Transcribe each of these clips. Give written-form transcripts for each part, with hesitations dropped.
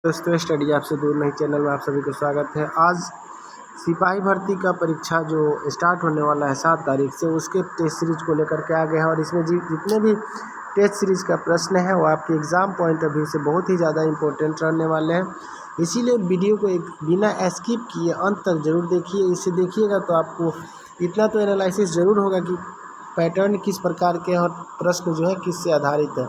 दोस्तों, स्टडी आपसे दूर नहीं चैनल में आप सभी को स्वागत है। आज सिपाही भर्ती का परीक्षा जो स्टार्ट होने वाला है 7 तारीख से, उसके टेस्ट सीरीज को लेकर के आ गए हैं और इसमें जितने भी टेस्ट सीरीज का प्रश्न है वो आपके एग्ज़ाम पॉइंट ऑफ व्यू से बहुत ही ज़्यादा इंपॉर्टेंट रहने वाले हैं। इसीलिए वीडियो को एक बिना स्किप किए अंत तक ज़रूर देखिए। इसे देखिएगा तो आपको इतना तो एनालिसिस ज़रूर होगा कि पैटर्न किस प्रकार के और प्रश्न जो है किससे आधारित है।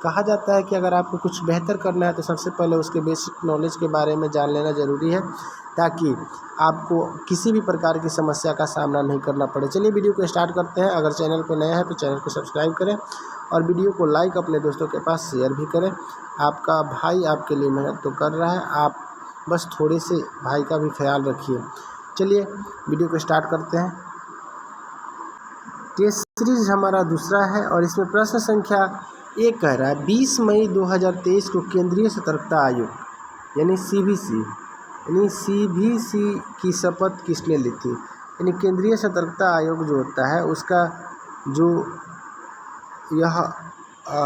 कहा जाता है कि अगर आपको कुछ बेहतर करना है तो सबसे पहले उसके बेसिक नॉलेज के बारे में जान लेना ज़रूरी है, ताकि आपको किसी भी प्रकार की समस्या का सामना नहीं करना पड़े। चलिए वीडियो को स्टार्ट करते हैं। अगर चैनल पर नया है तो चैनल को सब्सक्राइब करें और वीडियो को लाइक अपने दोस्तों के पास शेयर भी करें। आपका भाई आपके लिए मेहनत तो कर रहा है, आप बस थोड़े से भाई का भी ख्याल रखिए। चलिए वीडियो को स्टार्ट करते हैं। टेस्ट सीरीज हमारा दूसरा है और इसमें प्रश्न संख्या 1 कह रहा है 20 मई 2023 को केंद्रीय सतर्कता आयोग यानी सीबीसी की शपथ किसने ली थी। यानी केंद्रीय सतर्कता आयोग जो होता है उसका जो यह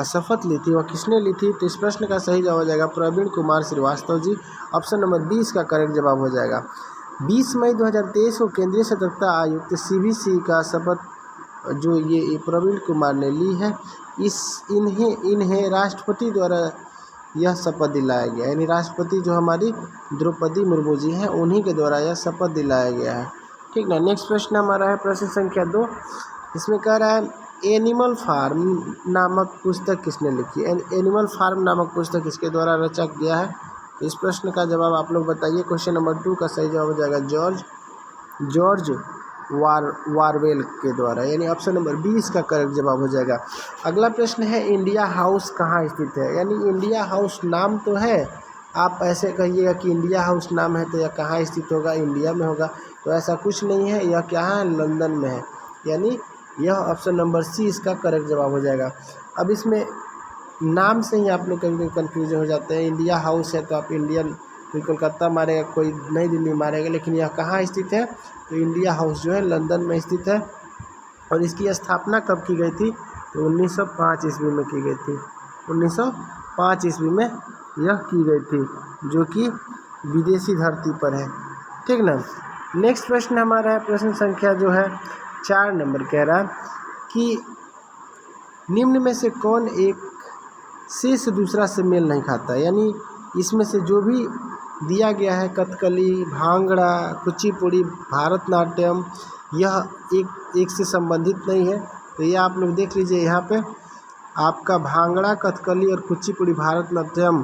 शपथ ली थी वह किसने ली थी। तो इस प्रश्न का सही जवाब हो जाएगा प्रवीण कुमार श्रीवास्तव जी। ऑप्शन नंबर 20 का करेक्ट जवाब हो जाएगा। 20 मई 2023 को केंद्रीय सतर्कता आयुक्त सीबीसी का शपथ जो ये प्रवीण कुमार ने ली है, इन्हें राष्ट्रपति द्वारा यह शपथ दिलाया गया। यानी राष्ट्रपति जो हमारी द्रौपदी मुर्मू जी हैं उन्हीं के द्वारा यह शपथ दिलाया गया है। ठीक ना। नेक्स्ट प्रश्न हमारा है प्रश्न संख्या 2। इसमें कह रहा है एनिमल फार्म नामक पुस्तक किसने लिखी। एनिमल फार्म नामक पुस्तक किसके द्वारा रचा गया है। तो इस प्रश्न का जवाब आप लोग बताइए। क्वेश्चन नंबर 2 का सही जवाब हो जाएगा जॉर्ज वारवेल के द्वारा। यानी ऑप्शन नंबर 20 का करेक्ट जवाब हो जाएगा। अगला प्रश्न है इंडिया हाउस कहाँ स्थित है। यानी इंडिया हाउस नाम तो है, आप ऐसे कहिएगा कि इंडिया हाउस नाम है तो यह कहाँ स्थित होगा, इंडिया में होगा, तो ऐसा कुछ नहीं है। यह क्या है, लंदन में है। यानी यह ऑप्शन नंबर सी इसका करेक्ट जवाब हो जाएगा। अब इसमें नाम से ही आप लोग कभी कन्फ्यूज हो जाते हैं। इंडिया हाउस है तो आप इंडियन कोई कोलकाता मारेगा, कोई नई दिल्ली मारेगा, लेकिन यह कहाँ स्थित है। तो इंडिया हाउस जो है लंदन में स्थित है और इसकी स्थापना कब की गई थी। तो 1905 ईस्वी में की गई थी। 1905 ईस्वी में यह की गई थी, जो कि विदेशी धरती पर है। ठीक ना। नेक्स्ट प्रश्न हमारा है प्रश्न संख्या जो है 4 नंबर। कह रहा है कि निम्न में से कौन एक से दूसरा से मेल नहीं खाता। यानी इसमें से जो भी दिया गया है कथकली, भांगड़ा, कुचिपुड़ी, भारतनाट्यम, यह एक से संबंधित नहीं है। तो ये आप लोग देख लीजिए। यहाँ पे आपका भांगड़ा, कथकली और कुचिपुड़ी, भारतनाट्यम,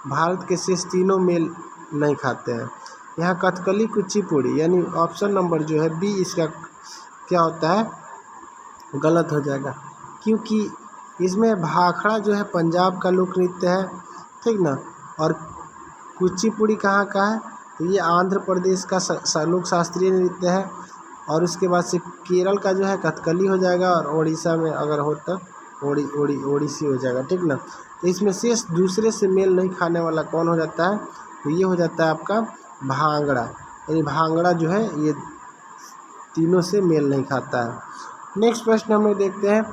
भारत के शेष तीनों मेल नहीं खाते हैं। यहाँ कथकली, कुचिपुड़ी, यानी ऑप्शन नंबर जो है बी इसका क्या होता है, गलत हो जाएगा, क्योंकि इसमें भाखड़ा जो है पंजाब का लोक नृत्य है। ठीक ना। और कुचिपुड़ी कहाँ का है, तो ये आंध्र प्रदेश का लोक शास्त्रीय नृत्य है। और उसके बाद से केरल का जो है कथकली हो जाएगा और उड़ीसा में अगर हो तो ओडिसी हो जाएगा। ठीक ना। तो इसमें से दूसरे से मेल नहीं खाने वाला कौन हो जाता है, तो ये हो जाता है आपका भांगड़ा। यानी भांगड़ा जो है ये तीनों से मेल नहीं खाता है। नेक्स्ट प्रश्न हम लोग देखते हैं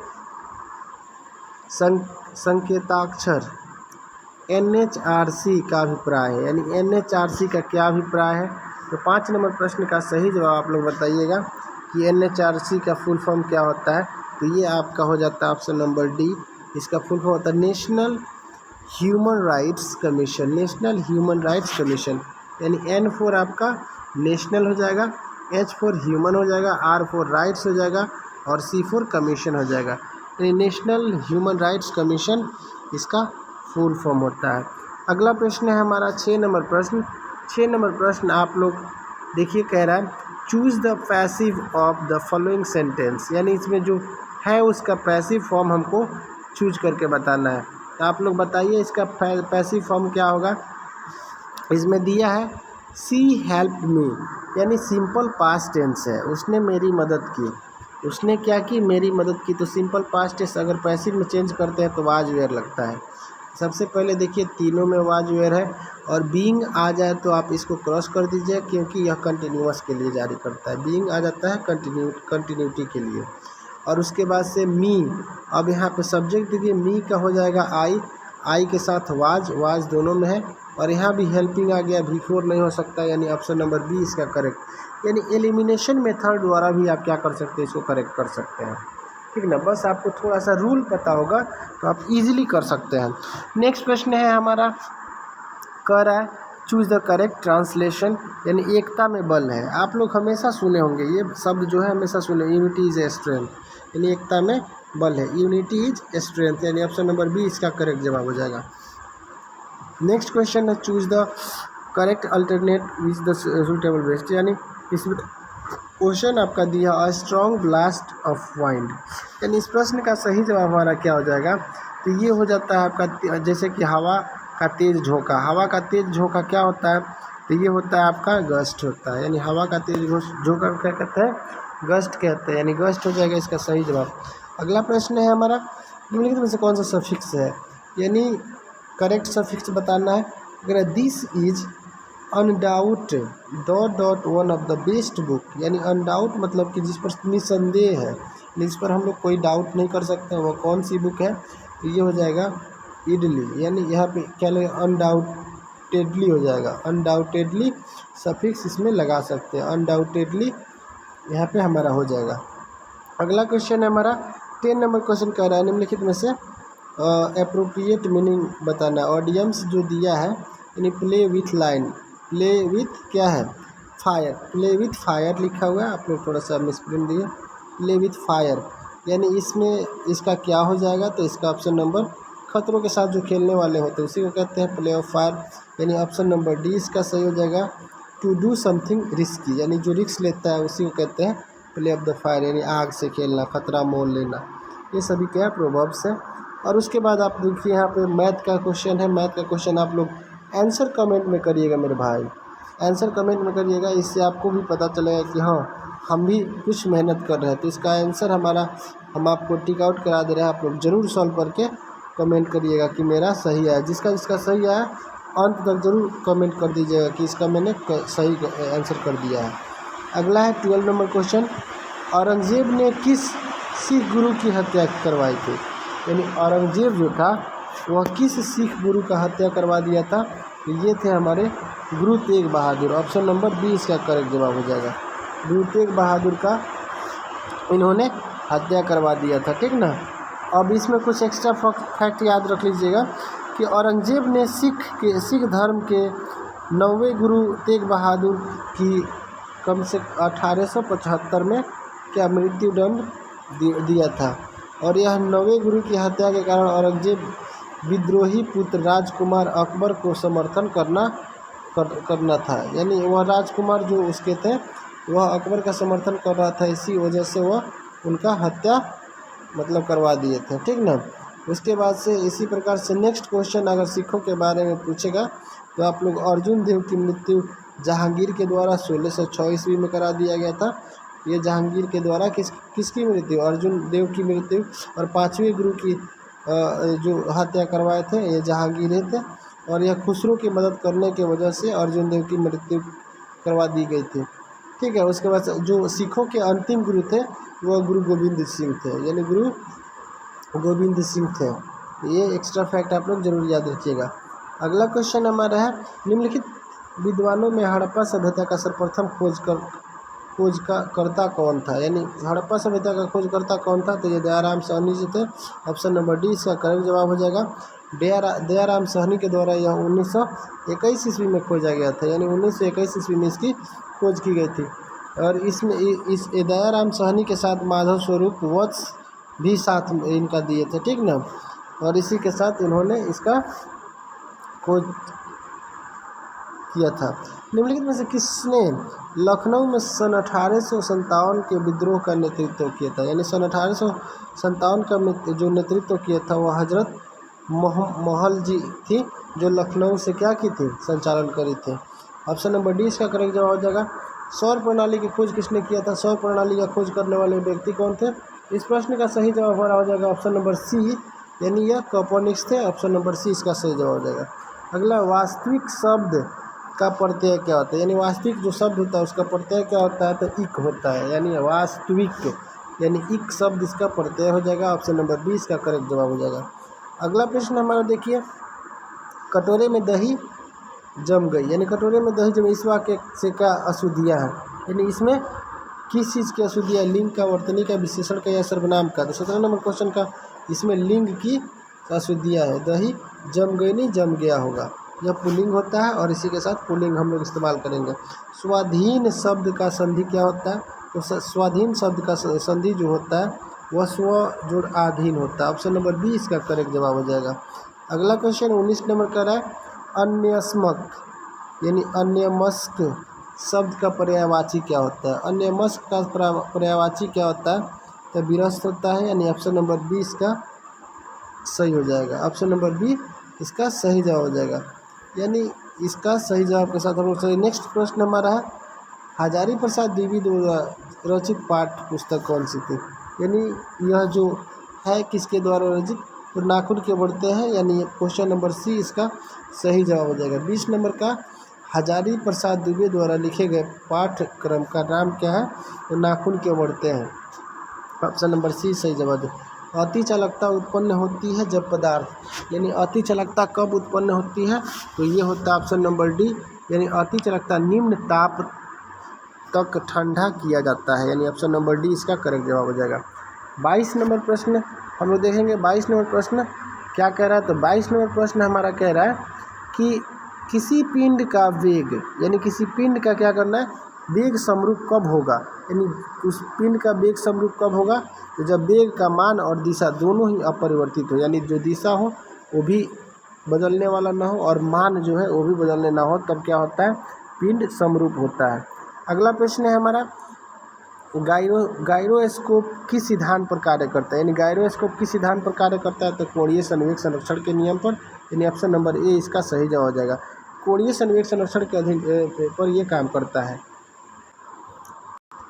संकेताक्षर NHRC का अभिप्राय है। यानी NHRC का क्या अभिप्राय है। तो 5 नंबर प्रश्न का सही जवाब आप लोग बताइएगा कि NHRC का फुल फॉर्म क्या होता है। तो ये आपका हो जाता है ऑप्शन नंबर डी। इसका फुल फॉर्म होता है national human rights commission. National human rights commission. यानी N फॉर आपका नेशनल हो जाएगा, H फॉर ह्यूमन हो जाएगा, R फॉर राइट्स हो जाएगा और C फॉर कमीशन हो जाएगा। यानी नेशनल ह्यूमन राइट्स कमीशन इसका फुल फॉर्म होता है। अगला प्रश्न है हमारा 6 नंबर प्रश्न। 6 नंबर प्रश्न आप लोग देखिए। कह रहा है choose the passive of the following sentence. यानी इसमें जो है उसका पैसिव फॉर्म हमको चूज करके बताना है। तो आप लोग बताइए इसका पैसिव फॉर्म क्या होगा। इसमें दिया है सी हेल्प मी, यानी सिंपल पास्ट टेंस है, उसने मेरी मदद की। उसने क्या की, मेरी मदद की। तो सिंपल पास्ट टेंस अगर पैसिव में चेंज करते हैं तो वाज वेयर लगता है। सबसे पहले देखिए तीनों में वाज वेयर है और बीइंग आ जाए तो आप इसको क्रॉस कर दीजिए, क्योंकि यह कंटिन्यूअस के लिए जारी करता है। बीइंग आ जाता है कंटिन्यूटी के लिए। और उसके बाद से मी, अब यहाँ पे सब्जेक्ट देखिए मी का हो जाएगा आई के साथ वाज दोनों में है और यहाँ भी हेल्पिंग आ गया, बिफोर नहीं हो सकता, यानी ऑप्शन नंबर बी इसका करेक्ट। यानी एलिमिनेशन मेथड द्वारा भी आप क्या कर सकते हैं, इसको करेक्ट कर सकते हैं, ठीक ना। बस आपको थोड़ा सा रूल पता होगा तो आप इजीली कर सकते हैं। नेक्स्ट प्रश्न है हमारा, कह रहा है चूज द करेक्ट ट्रांसलेशन, यानी एकता में बल है। आप लोग हमेशा सुने होंगे ये शब्द जो है, हमेशा सुने, यूनिटी इज ए स्ट्रेंथ, यानी एकता में बल है, यूनिटी इज ए स्ट्रेंथ, यानी ऑप्शन नंबर बी इसका करेक्ट जवाब हो जाएगा। नेक्स्ट क्वेश्चन है choose the correct alternate which the suitable best, यानी इसमें क्वेश्चन आपका दिया a strong blast of wind, यानी इस प्रश्न का सही जवाब हमारा क्या हो जाएगा, तो ये हो जाता है आपका, जैसे कि हवा का तेज़ झोंका। हवा का तेज़ झोंका क्या होता है, तो ये होता है आपका गस्ट होता है, यानी हवा का तेज़ झोंका क्या कहते हैं, गस्ट कहते हैं, यानी गस्ट हो जाएगा इसका सही जवाब। अगला प्रश्न है हमारा, निम्नलिखित में से कौन सा सफिक्स है, यानी करेक्ट सफिक्स बताना है। अगर this is undoubt one of the best book, यानी अनडाउट मतलब कि जिस पर निसंदेह है, जिस पर हम लोग कोई डाउट नहीं कर सकते, वो कौन सी बुक है, तो ये हो जाएगा इडली, यानी यहाँ पे क्या लगेगा, अनडाउटेडली हो जाएगा, अनडाउटेडली सफिक्स इसमें लगा सकते हैं, अनडाउटेडली यहाँ पे हमारा हो जाएगा। अगला क्वेश्चन है हमारा 10 नंबर क्वेश्चन कह रहा है निम्नलिखित में से एप्रोप्रिएट मीनिंग बताना है। ऑडियंस जो दिया है, यानी play with line, play with क्या है, फायर, प्ले विथ फायर लिखा हुआ है, आप लोग थोड़ा सा मिसप्रिंट दिए, प्ले विथ फायर, यानी इसमें इसका क्या हो जाएगा, तो इसका ऑप्शन नंबर, खतरों के साथ जो खेलने वाले होते हैं उसी को कहते हैं प्ले ऑफ फायर, यानी ऑप्शन नंबर डी इसका सही हो जाएगा। टू डू समथिंग रिस्की, यानी जो रिस्क लेता है उसी को कहते हैं प्ले ऑफ द फायर, यानी आग से खेलना, खतरा मोल लेना, ये सभी क्या प्रोवर्ब्स हैं। और उसके बाद आप देखिए यहाँ पे मैथ का क्वेश्चन है। मैथ का क्वेश्चन आप लोग आंसर कमेंट में करिएगा मेरे भाई, आंसर कमेंट में करिएगा, इससे आपको भी पता चलेगा कि हाँ हम भी कुछ मेहनत कर रहे हैं। तो इसका आंसर हमारा हम आपको टिक आउट करा दे रहे हैं, आप लोग ज़रूर सॉल्व करके कमेंट करिएगा कि मेरा सही है। जिसका सही है अंत तक जरूर कमेंट कर दीजिएगा कि इसका मैंने सही आंसर कर दिया है। अगला है 12 नंबर क्वेश्चन, औरंगजेब ने किस सिख गुरु की हत्या करवाई थी, यानी औरंगजेब जो था वह किस सिख गुरु का हत्या करवा दिया था, तो ये थे हमारे Guru Tegh Bahadur, option number B इसका करेक्ट जवाब हो जाएगा। गुरु तेग बहादुर का इन्होंने हत्या करवा दिया था, ठीक ना। अब इसमें कुछ एक्स्ट्रा फैक्ट याद रख लीजिएगा कि औरंगजेब ने सिख धर्म के 9वें गुरु तेग बहादुर की कम से 1875 में क्या मृत्युदंड दिया था, और यह 9वें गुरु की हत्या के कारण औरंगजेब विद्रोही पुत्र राजकुमार अकबर को समर्थन करना था, यानी वह राजकुमार जो उसके थे वह अकबर का समर्थन कर रहा था, इसी वजह से वह उनका हत्या मतलब करवा दिए थे, ठीक ना। उसके बाद से इसी प्रकार से नेक्स्ट क्वेश्चन अगर सिखों के बारे में पूछेगा तो आप लोग अर्जुन देव की मृत्यु जहांगीर के द्वारा 1606 ईस्वी में करा दिया गया था। ये जहांगीर के द्वारा किसकी मृत्यु, अर्जुन देव की मृत्यु, और 5वें गुरु की जो हत्या करवाए थे ये जहांगीर ही थे, और यह खुसरो की मदद करने की वजह से अर्जुन देव की मृत्यु करवा दी गई थी, ठीक है। उसके बाद जो सिखों के अंतिम गुरु थे वह गुरु गोविंद सिंह थे, यानी गुरु गोविंद सिंह थे। ये एक्स्ट्रा फैक्ट आप लोग जरूर याद रखिएगा। अगला क्वेश्चन हमारा है निम्नलिखित विद्वानों में हड़प्पा सभ्यता का सर्वप्रथम खोजकर्ता कौन था, यानी हड़प्पा सभ्यता का खोजकर्ता कौन था, तो ये दयाराम साहनी जी थे, ऑप्शन नंबर डी इसका करेक्ट जवाब हो जाएगा। दयाराम साहनी के द्वारा यह 1921 ईस्वी में खोजा गया था, यानी 1921 ईस्वी में इसकी खोज की गई थी। और इसमें इस दयाराम साहनी के साथ माधव स्वरूप वत्स भी साथ इनका दिए थे, ठीक ना। और इसी के साथ इन्होंने इसका खोज किया था। निम्नलिखित में से किसने लखनऊ में सन 1857 के विद्रोह का नेतृत्व किया था, यानी सन 1857 का जो नेतृत्व किया था वह हजरत महल जी थी, जो लखनऊ से क्या की थी, संचालन करी थी। ऑप्शन नंबर डी इसका करेक्ट जवाब हो जाएगा। सौर प्रणाली की खोज किसने किया था, सौर प्रणाली का खोज करने वाले व्यक्ति कौन थे, इस प्रश्न का सही जवाब हमारा हो जाएगा ऑप्शन नंबर सी, यानी यह कोपर्निकस थे, ऑप्शन नंबर सी इसका सही जवाब हो जाएगा। अगला वास्तविक शब्द का प्रत्यय क्या होता है, यानी वास्तविक जो शब्द होता है उसका प्रत्यय क्या होता है, तो इक होता है, यानी वास्तविक, यानी इक शब्द इसका प्रत्यय हो जाएगा, ऑप्शन नंबर बी इसका करेक्ट जवाब हो जाएगा। अगला प्रश्न हमारा देखिए, कटोरे में दही जम गई, यानी कटोरे में दही जमी, इस वाक्य से क्या अशुद्धियाँ हैं, यानी इसमें किस चीज़ की अशुद्धियाँ, लिंग का, वर्तनी का, विशेषण का या सर्वनाम का। तो 17 नंबर क्वेश्चन का इसमें लिंग की अशुद्धियाँ है। दही जम गई नहीं जम गया होगा, यह पुल्लिंग होता है और इसी के साथ पुल्लिंग हम लोग इस्तेमाल करेंगे। स्वाधीन शब्द का संधि क्या होता है, तो स्वाधीन शब्द का संधि जो होता है वह स्व जोड़ आधीन होता है। ऑप्शन नंबर बी इसका करेक्ट जवाब हो जाएगा। अगला क्वेश्चन 19 नंबर का रहा है अन्यस्मक, यानी अन्यमस्क शब्द का पर्यायवाची क्या होता है। अन्यमस्क का पर्यायवाची क्या होता है, तो विरस्त होता है, यानी ऑप्शन नंबर बी इसका सही हो जाएगा। ऑप्शन नंबर बी इसका सही जवाब हो जाएगा, यानी इसका सही जवाब के साथ हम लोग सही। नेक्स्ट प्रश्न हमारा है हजारी प्रसाद द्विवेदी द्वारा रचित पाठ्य पुस्तक कौन सी थी, यानी यह जो है किसके द्वारा रचित, तो नाखून के बढ़ते हैं, यानी क्वेश्चन नंबर सी इसका सही जवाब हो जाएगा। 20 नंबर का हजारी प्रसाद द्विवेदी द्वारा लिखे गए पाठ्यक्रम का नाम क्या है, तो नाखून के बढ़ते हैं। ऑप्शन नंबर सी सही जवाब है। अति चालकता उत्पन्न होती है जब पदार्थ, यानी अति चालकता कब उत्पन्न होती है, तो ये होता है ऑप्शन नंबर डी, यानी अति चालकता निम्न ताप तक ठंडा किया जाता है, यानी ऑप्शन नंबर डी इसका करेक्ट जवाब हो जाएगा। 22 नंबर प्रश्न हम लोग देखेंगे। 22 नंबर प्रश्न क्या कह रहा है, तो 22 नंबर प्रश्न हमारा कह रहा है कि किसी पिंड का वेग, यानी किसी पिंड का क्या करना है, वेग समरूप कब होगा, यानी उस पिंड का वेग समरूप कब होगा, तो जब वेग का मान और दिशा दोनों ही अपरिवर्तित हो, यानी जो दिशा हो वो भी बदलने वाला ना हो और मान जो है वो भी बदलने ना हो, तब क्या होता है, पिंड समरूप होता है। अगला प्रश्न है हमारा गायरोस्कोप किस सिद्धांत पर कार्य करता है, यानी गायरोस्कोप किस सिद्धांत पर कार्य करता है, तो कोणीय संवेग संरक्षण के नियम पर, यानी ऑप्शन नंबर ए इसका सही जवाब हो जाएगा। कोणीय संवेग संरक्षण के अधीन पर यह काम करता है।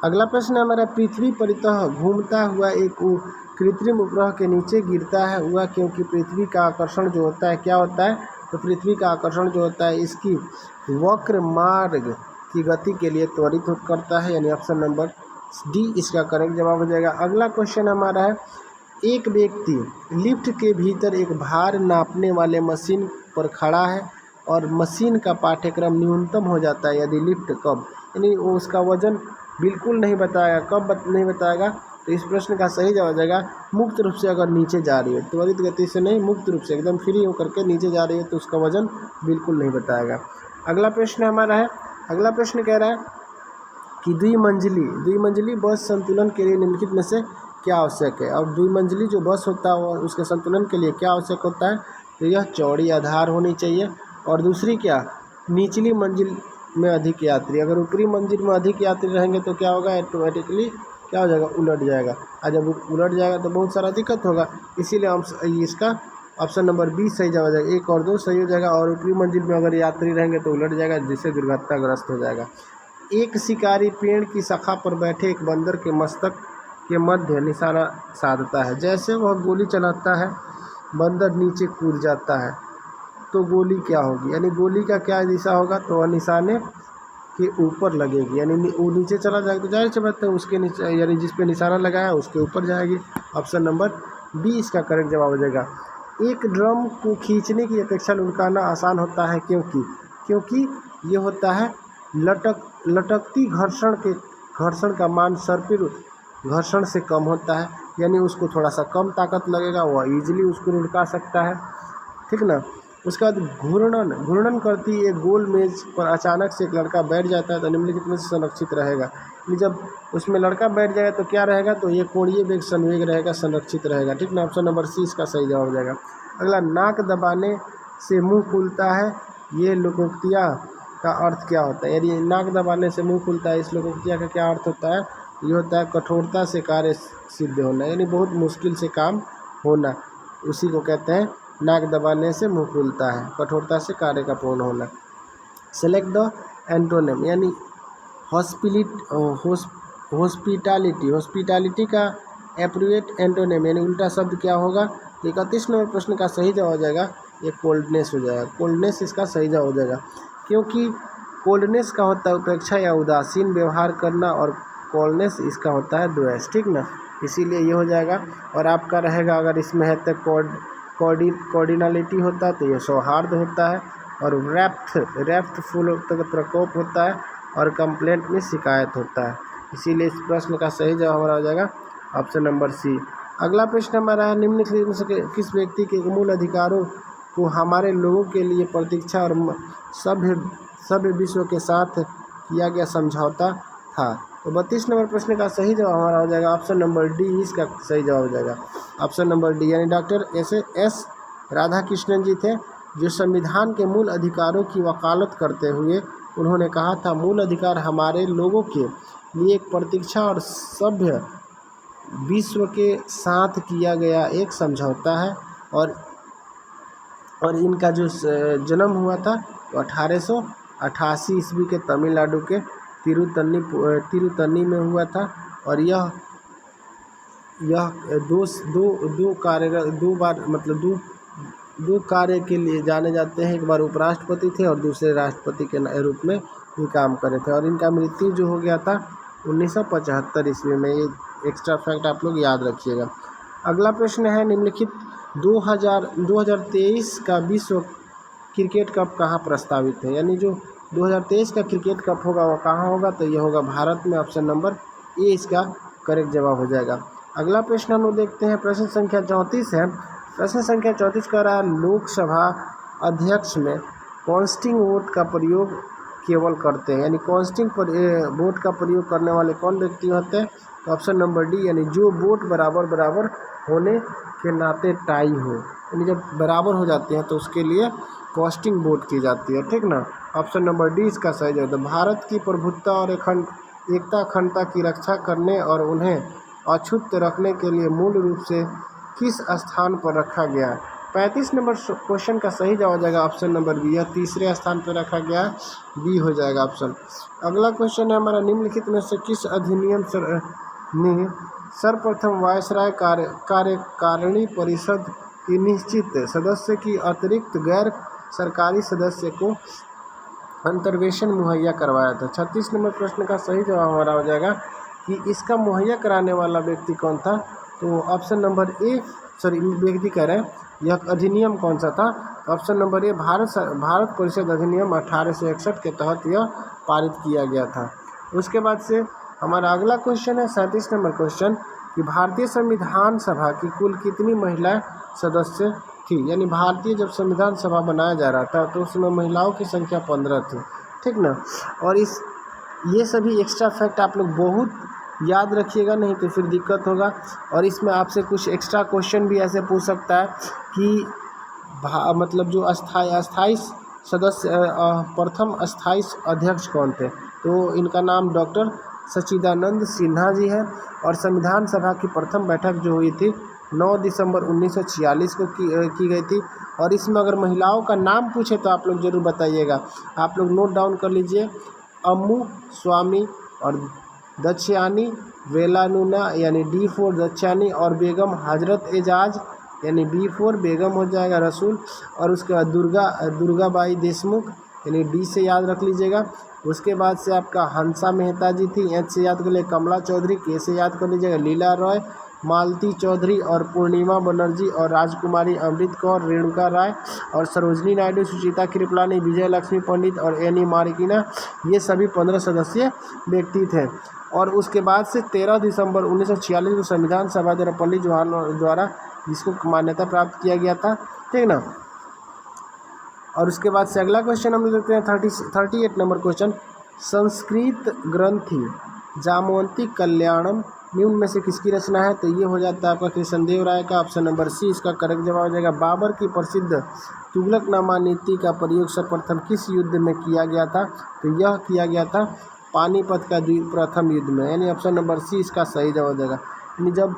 अगला प्रश्न हमारा पृथ्वी परितः घूमता हुआ एक कृत्रिम उपग्रह के नीचे गिरता है हुआ क्योंकि पृथ्वी का आकर्षण जो होता है क्या होता है, तो पृथ्वी का आकर्षण जो होता है इसकी वक्र मार्ग की गति के लिए त्वरित करता है, यानी ऑप्शन नंबर डी इसका करेक्ट जवाब हो जाएगा। अगला क्वेश्चन हमारा है एक व्यक्ति लिफ्ट के भीतर एक भार नापने वाले मशीन पर खड़ा है और मशीन का पाठ्यक्रम न्यूनतम हो जाता है यदि लिफ्ट कब, यानी वो उसका वजन बिल्कुल नहीं बताएगा, कब नहीं बताएगा, तो इस प्रश्न का सही जवाब हो जाएगा मुक्त रूप से अगर नीचे जा रही है, त्वरित गति से नहीं, मुक्त रूप से एकदम फ्री होकर के नीचे जा रही है तो उसका वजन बिल्कुल नहीं बताएगा। अगला प्रश्न हमारा है, अगला प्रश्न कह रहा है कि द्विमंजिली बस संतुलन के लिए निम्नलिखित में से क्या आवश्यक है, और द्विमंजिली जो बस होता है उसके संतुलन के लिए क्या आवश्यक होता है, तो यह चौड़ी आधार होनी चाहिए, और दूसरी क्या, निचली मंजिल में अधिक यात्री, अगर ऊपरी मंजिल में अधिक यात्री रहेंगे तो क्या होगा, ऑटोमेटिकली क्या हो जाएगा, उलट जाएगा, और जब उलट जाएगा तो बहुत सारा दिक्कत होगा, इसीलिए हम इसका ऑप्शन नंबर बी सही जवाब हो जाएगा। 1 और 2 सही हो जाएगा, और ऊपरी मंजिल में अगर यात्री रहेंगे तो उलट जाएगा जिससे दुर्घटनाग्रस्त हो जाएगा। एक शिकारी पेड़ की शाखा पर बैठे एक बंदर के मस्तक के मध्य निशाना साधता है, जैसे वह गोली चलाता है बंदर नीचे कूद जाता है, तो गोली क्या होगी, यानी गोली का क्या दिशा होगा, तो वह निशाने के ऊपर लगेगी, यानी वो नीचे चला जाएगा तो जाहिर सी बात है उसके नीचे, यानी जिस पे निशाना लगाया उसके ऊपर जाएगी। ऑप्शन नंबर बी इसका करेक्ट जवाब हो जाएगा। एक ड्रम को खींचने की अपेक्षा लुढ़काना आसान होता है क्योंकि ये होता है लटकती घर्षण का मान सर्पिल घर्षण से कम होता है, यानी उसको थोड़ा सा कम ताकत लगेगा, वह ईजिली उसको लुढ़का सकता है, ठीक ना। उसके बाद घूर्णन करती एक गोल मेज पर अचानक से एक लड़का बैठ जाता है तो निम्नलिखित में से संरक्षित रहेगा, जब उसमें लड़का बैठ जाएगा तो क्या रहेगा, तो ये कोणीय वेग संवेग रहेगा, संरक्षित रहेगा, ठीक ना। ऑप्शन नंबर सी इसका सही जवाब हो जाएगा। अगला नाक दबाने से मुंह खुलता है, ये लोकोक्तिया का अर्थ क्या होता है, यदि नाक दबाने से मुंह खुलता है, इस लोकोक्तिया का क्या अर्थ होता है, ये होता है कठोरता से कार्य सिद्ध होना, यानी बहुत मुश्किल से काम होना, उसी को कहते हैं नाक दबाने से मुंह खुलता है, कठोरता से कार्य का पूर्ण होना। सेलेक्ट द एंटोनिम, यानी हॉस्पिटैलिटी का एप्रोप्रिएट एंटोनिम, यानी उल्टा शब्द क्या होगा, तो 31 नंबर प्रश्न का सही जवाब हो जाएगा ये कोल्डनेस हो जाएगा, कोल्डनेस इसका सही जवाब हो जाएगा, क्योंकि कोल्डनेस का होता है उपेक्षा या उदासीन व्यवहार करना और कोल्डनेस इसका होता है द्वेष, ठीक ना, इसीलिए ये हो जाएगा। और आपका रहेगा अगर इसमें है तो कोऑर्डिनलिटी होता है तो ये सौहार्द होता है, और रैप्थ फूल का प्रकोप होता है और कंप्लेंट में शिकायत होता है। इसीलिए इस प्रश्न का सही जवाब हमारा हो जाएगा ऑप्शन नंबर सी। अगला प्रश्न हमारा है, निम्नलिखित में से किस व्यक्ति के मूल अधिकारों को हमारे लोगों के लिए प्रतीक्षा और सभ्य विश्व के साथ किया गया समझौता था। तो 32 नंबर प्रश्न का सही जवाब हमारा हो जाएगा ऑप्शन नंबर डी, इसका सही जवाब हो जाएगा ऑप्शन नंबर डी। यानी डॉक्टर एस राधाकृष्णन जी थे जो संविधान के मूल अधिकारों की वकालत करते हुए उन्होंने कहा था, मूल अधिकार हमारे लोगों के लिए एक प्रतीक्षा और सभ्य विश्व के साथ किया गया एक समझौता है। और इनका जो जन्म हुआ था वो 1888 ईस्वी के तमिलनाडु के तिरुतन्नी में हुआ था। और यह दो कार्य के लिए जाने जाते हैं। एक बार उपराष्ट्रपति थे और दूसरे राष्ट्रपति के रूप में भी काम करे थे। और इनका मृत्यु जो हो गया था 1975 ईस्वी में। ये एक्स्ट्रा फैक्ट आप लोग याद रखिएगा। अगला प्रश्न है, निम्नलिखित 2023 का विश्व क्रिकेट कप कहाँ प्रस्तावित है। यानी जो 2023 का क्रिकेट कप होगा वो कहाँ होगा, तो ये होगा भारत में। ऑप्शन नंबर ए इसका करेक्ट जवाब हो जाएगा। अगला प्रश्न हम लोग देखते हैं, प्रश्न संख्या 34 है। प्रश्न संख्या 34 कह रहा है, लोकसभा अध्यक्ष में कास्टिंग वोट का प्रयोग केवल करते हैं। यानी कास्टिंग वोट का प्रयोग करने वाले कौन व्यक्ति होते हैं, तो ऑप्शन नंबर डी, यानी जो वोट बराबर बराबर होने के नाते टाई हो। यानी जब बराबर हो जाते हैं तो उसके लिए कास्टिंग वोट की जाती है, ठीक ना। ऑप्शन नंबर डी इसका सही जवाब है। भारत की प्रभुत्ता और एकता अखंडता की रक्षा करने और उन्हें अछूत रखने के लिए मूल रूप से किस स्थान पर रखा गया है। 35 नंबर क्वेश्चन का सही जवाब हो जाएगा ऑप्शन नंबर बी, यह तीसरे स्थान पर रखा गया है, बी हो जाएगा ऑप्शन। अगला क्वेश्चन है हमारा, निम्नलिखित में से किस अधिनियम ने सर्वप्रथम वायसराय कार्यकारिणी परिषद की निश्चित सदस्य की अतिरिक्त गैर सरकारी सदस्य को अंतर्वेशन मुहैया करवाया था। 36 नंबर प्रश्न का सही जवाब हमारा हो जाएगा कि इसका मुहैया कराने वाला व्यक्ति कौन था, तो ऑप्शन नंबर ए, व्यक्ति कह रहे हैं यह अधिनियम कौन सा था, ऑप्शन नंबर ए भारत परिषद अधिनियम 1861 के तहत यह पारित किया गया था। उसके बाद से हमारा अगला क्वेश्चन है 37 नंबर क्वेश्चन कि भारतीय संविधान सभा की कुल कितनी महिला सदस्य थी। यानी भारतीय जब संविधान सभा बनाया जा रहा था तो उसमें महिलाओं की संख्या 15 थी, ठीक ना। और ये सभी एक्स्ट्रा फैक्ट आप लोग बहुत याद रखिएगा, नहीं तो फिर दिक्कत होगा। और इसमें आपसे कुछ एक्स्ट्रा क्वेश्चन भी ऐसे पूछ सकता है कि मतलब जो अस्थाई सदस्य प्रथम अस्थाई अध्यक्ष कौन थे, तो इनका नाम डॉक्टर सच्चिदानंद सिन्हा जी है। और संविधान सभा की प्रथम बैठक जो हुई थी 9 दिसंबर 1946 को की गई थी। और इसमें अगर महिलाओं का नाम पूछे तो आप लोग ज़रूर बताइएगा। आप लोग नोट डाउन कर लीजिए, अम्मू स्वामी और दक्षयानी वेलानुना यानी D4 दक्षयानी, और बेगम हजरत एजाज यानी B4 बेगम हो जाएगा रसूल। और उसके बाद दुर्गाबाई देशमुख यानी D से याद रख लीजिएगा। उसके बाद से आपका हंसा मेहता जी थी, H से याद कर लिए कमला चौधरी, K से याद कर लीजिएगा लीला रॉय, मालती चौधरी और पूर्णिमा बनर्जी और राजकुमारी अमृत कौर, रेणुका राय और सरोजनी नायडू, सुचिता कृपलानी, विजय लक्ष्मी पंडित और एनी मार्किना, ये सभी 15 सदस्यीय व्यक्ति थे। और उसके बाद से 13 दिसंबर 1946 को संविधान सभा द्वारा पंडित जवाहरलाल द्वारा जिसको मान्यता प्राप्त किया गया था, ठीक ना। और उसके बाद से अगला क्वेश्चन हम लेते हैं 38 नंबर क्वेश्चन, संस्कृत ग्रंथि जामवंती कल्याणम निम्न में से किसकी रचना है, तो ये हो जाता है आपका कृष्णदेव राय का। ऑप्शन नंबर सी इसका करेक्ट जवाब हो जाएगा। बाबर की प्रसिद्ध तुगलकनामा नीति का प्रयोग सर्वप्रथम किस युद्ध में किया गया था, तो यह किया गया था पानीपत का प्रथम युद्ध में। यानी ऑप्शन नंबर सी इसका सही जवाब हो जाएगा। यानी जब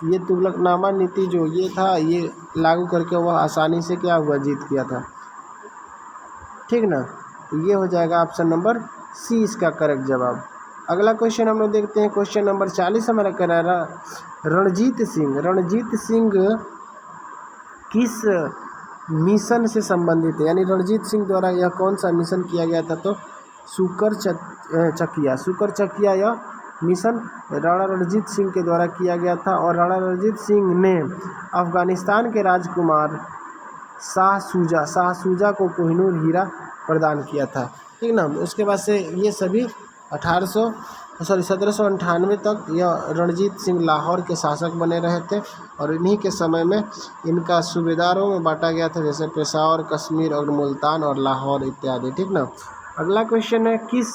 ये तुगलकनामा नीति जो ये था ये लागू करके वह आसानी से क्या हुआ, जीत किया था, ठीक ना। तो ये हो जाएगा ऑप्शन नंबर सी इसका करेक्ट जवाब। अगला क्वेश्चन हम लोग देखते हैं, क्वेश्चन नंबर 40 हमारा कह रहा है रणजीत सिंह किस मिशन से संबंधित है। यानी रणजीत सिंह द्वारा यह कौन सा मिशन किया गया था, तो शुकर चकिया यह मिशन राणा रणजीत सिंह के द्वारा किया गया था। और राणा रणजीत सिंह ने अफगानिस्तान के राजकुमार शाह सूजा को कोहिनूर हीरा प्रदान किया था, ठीक ना। उसके बाद से ये सभी 1798 तक यह रणजीत सिंह लाहौर के शासक बने रहे थे और इन्हीं के समय में इनका सूबेदारों में बांटा गया था, जैसे पेशावर, कश्मीर और मुल्तान और लाहौर इत्यादि, ठीक ना। अगला क्वेश्चन है, किस